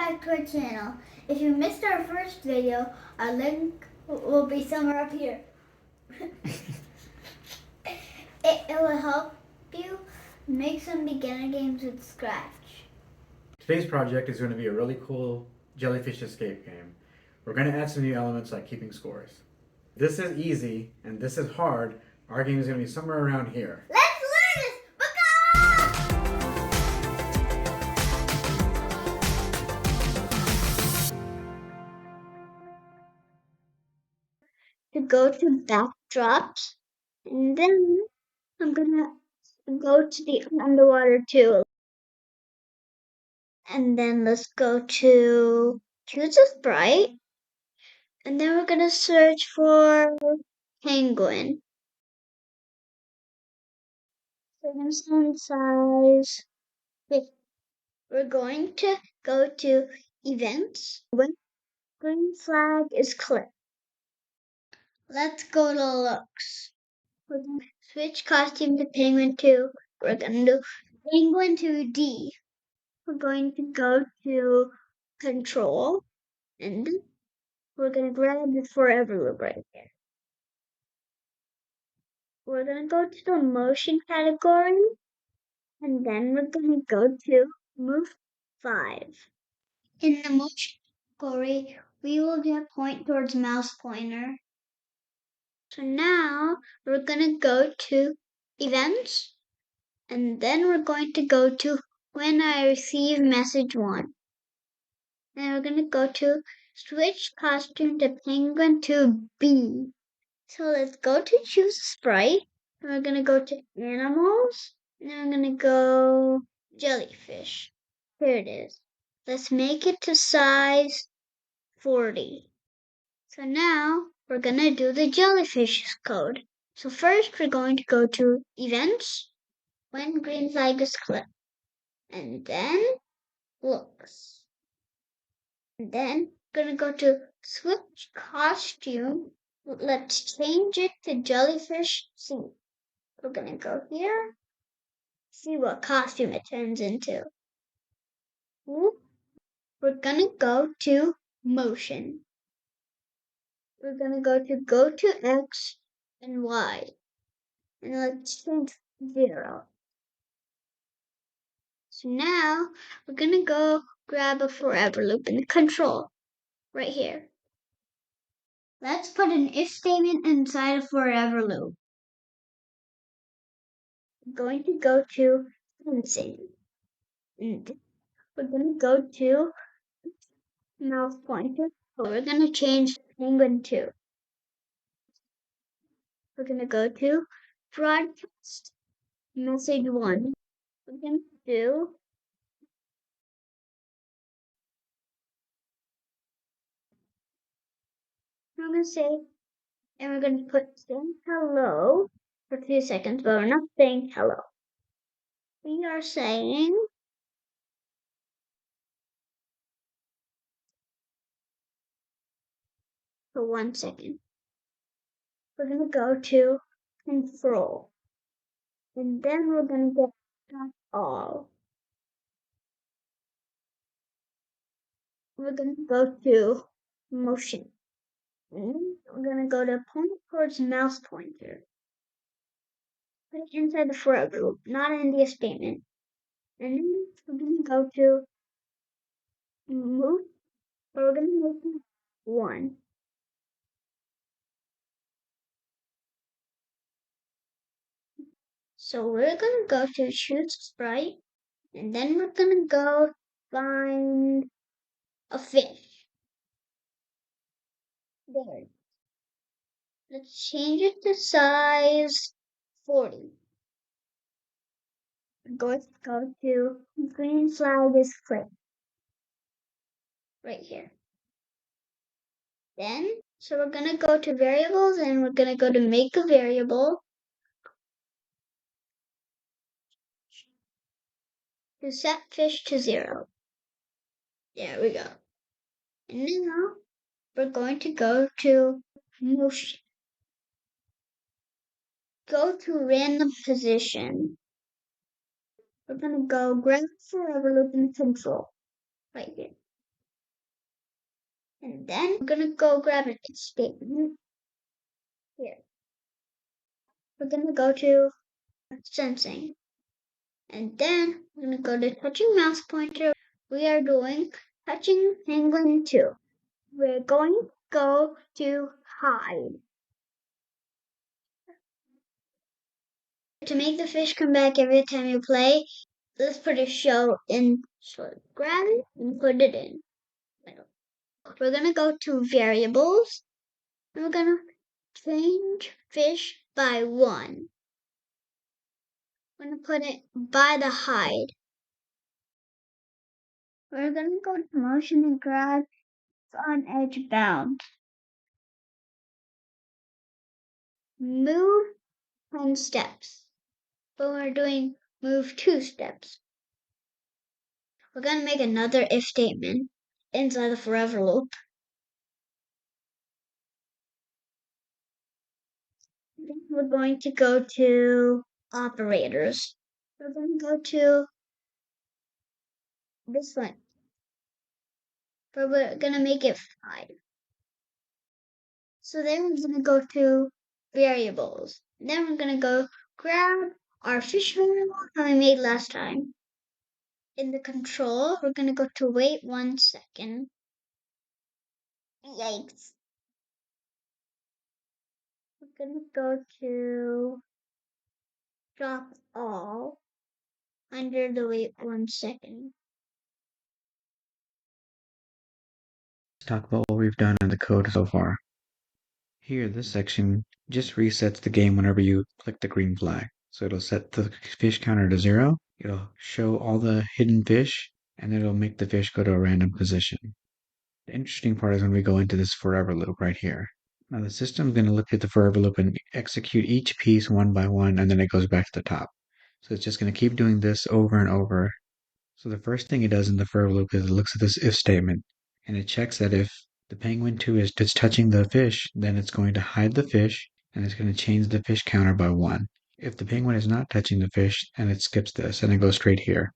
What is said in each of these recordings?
back to our channel. If you missed our first video, our link will be somewhere up here. it will help you make some beginner games with Scratch. Today's project is going to be a really cool Jellyfish Escape game. We're going to add some new elements like keeping scores. This is easy and this is hard. Our game is going to be somewhere around here. Let's learn this! To go to backdrops, and then I'm gonna go to the underwater too. And then let's go to choose a sprite. And then we're gonna search for penguin. So we're gonna send size 50. We're going to go to events. When green flag is clicked, let's go to looks. We're gonna switch costume to penguin 2. We're gonna do penguin 2D. We're going to go to control and we're gonna grab the forever loop right here. We're gonna go to the motion category and then we're gonna go to move 5. In the motion category, we will get point towards mouse pointer. So now we're gonna go to events and then we're going to go to when I receive message 1. And we're gonna go to switch costume to penguin to B. So let's go to choose sprite. And we're gonna go to animals. And then we're gonna go jellyfish. Here it is. Let's make it to size 40. So now we're gonna do the jellyfish code. So first we're going to go to events when green flag is clicked. And then looks. And then we're gonna go to switch costume. Let's change it to jellyfish C. We're gonna go here, see what costume it turns into. We're gonna go to motion. We're gonna go to X and Y. And let's change 0. So now we're gonna go grab a forever loop in the control right here. Let's put an if statement inside a forever loop. We're going to go to sensing. And we're gonna go to mouse pointer. We're gonna change penguin 2. We're gonna go to broadcast message 1. We're gonna do I'm gonna say and we're gonna put saying hello for 2 seconds, but we're not saying hello. We are saying for 1 second. We're gonna go to control. And then we're gonna get all. We're gonna go to motion. And we're gonna go to point towards mouse pointer. Put it inside the forever loop, not in the if statement. And then we're gonna go to move, but we're gonna make it 1. So we're gonna go to choose sprite, and then we're gonna go find a fish. There. Let's change it to size 40. Go to green flag is clicked. Right here. Then, so we're gonna go to variables and we're gonna go to make a variable. To set fish to 0. There we go. And now we're going to go to motion. Go to random position. We're gonna go grab forever loop in control. Right here. And then we're gonna go grab an if statement here. We're gonna go to sensing. And then we're gonna go to touching mouse pointer. We are doing touching penguin 2. We're going to go to hide. To make the fish come back every time you play, let's put a show in short. Grab it and put it in. We're gonna go to variables and we're gonna change fish by 1. We're gonna put it by the hide. We're gonna go to motion and grab on edge bound. Move 10 steps. But we're doing move 2 steps. We're gonna make another if statement inside the forever loop. Then we're going to go to operators. We're going to go to this one. But we're gonna make it 5. So then we're gonna go to variables. Then we're gonna go grab our fish variable that we made last time. In the control, we're gonna go to wait 1 second. Yikes. We're gonna go to drop all under the wait 1 second. Let's talk about what we've done in the code so far. Here, this section just resets the game whenever you click the green flag. So it'll set the fish counter to 0, it'll show all the hidden fish, and it'll make the fish go to a random position. The interesting part is when we go into this forever loop right here. Now the system's going to look at the forever loop and execute each piece one by one, and then it goes back to the top. So it's just going to keep doing this over and over. So the first thing it does in the forever loop is it looks at this if statement, and it checks that if the penguin 2 is just touching the fish, then it's going to hide the fish, and it's going to change the fish counter by 1. If the penguin is not touching the fish, then it skips this, and it goes straight here.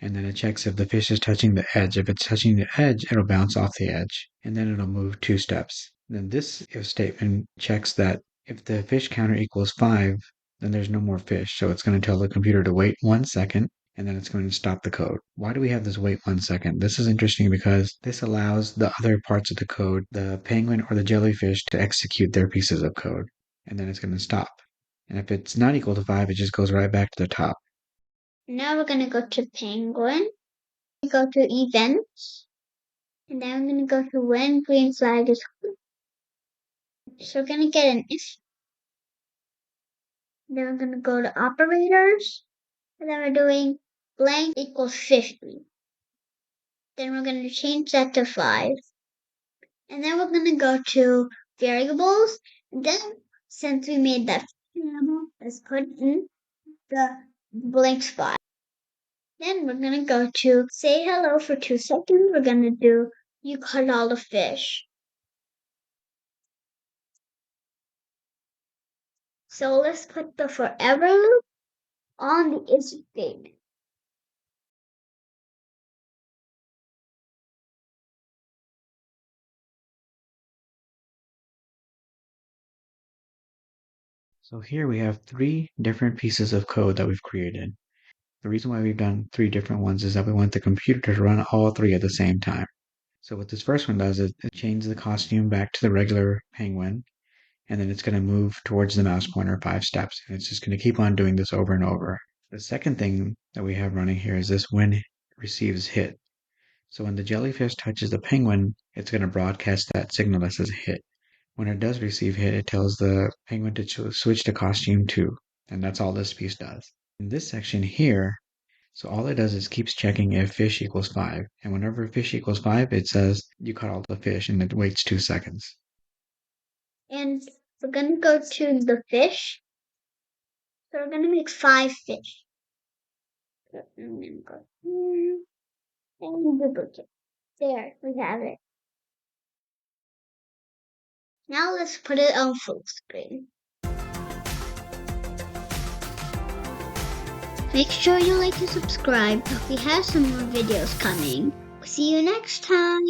And then it checks if the fish is touching the edge. If it's touching the edge, it'll bounce off the edge, and then it'll move 2 steps. Then this if statement checks that if the fish counter equals 5, then there's no more fish. So it's going to tell the computer to wait 1 second, and then it's going to stop the code. Why do we have this wait 1 second? This is interesting because this allows the other parts of the code, the penguin or the jellyfish, to execute their pieces of code, and then it's going to stop. And if it's not equal to 5, it just goes right back to the top. Now we're gonna go to penguin. Go to events. And then we're gonna go to when green flag is. So we're gonna get an if. Then we're gonna go to operators. And then we're doing blank equals 50. Then we're gonna change that to 5. And then we're gonna go to variables. And then since we made that variable, let's put in the blank spot. Then we're gonna go to say hello for 2 seconds. We're gonna do you caught all the fish. So let's put the forever loop on the if statement. So here we have 3 different pieces of code that we've created. The reason why we've done 3 different ones is that we want the computer to run all 3 at the same time. So what this first one does is it changes the costume back to the regular penguin, and then it's going to move towards the mouse pointer 5 steps, and it's just going to keep on doing this over and over. The second thing that we have running here is this when it receives hit. So when the jellyfish touches the penguin, it's going to broadcast that signal that says hit. When it does receive hit, it tells the penguin to switch to costume 2, and that's all this piece does. In this section here, so all it does is keeps checking if fish equals 5, and whenever fish equals 5, it says you caught all the fish, and it waits 2 seconds. And we're gonna go to the fish. So we're gonna make 5 fish. So I'm gonna go here and duplicate. There, we have it. Now let's put it on full screen. Make sure you like and subscribe. We have some more videos coming. See you next time.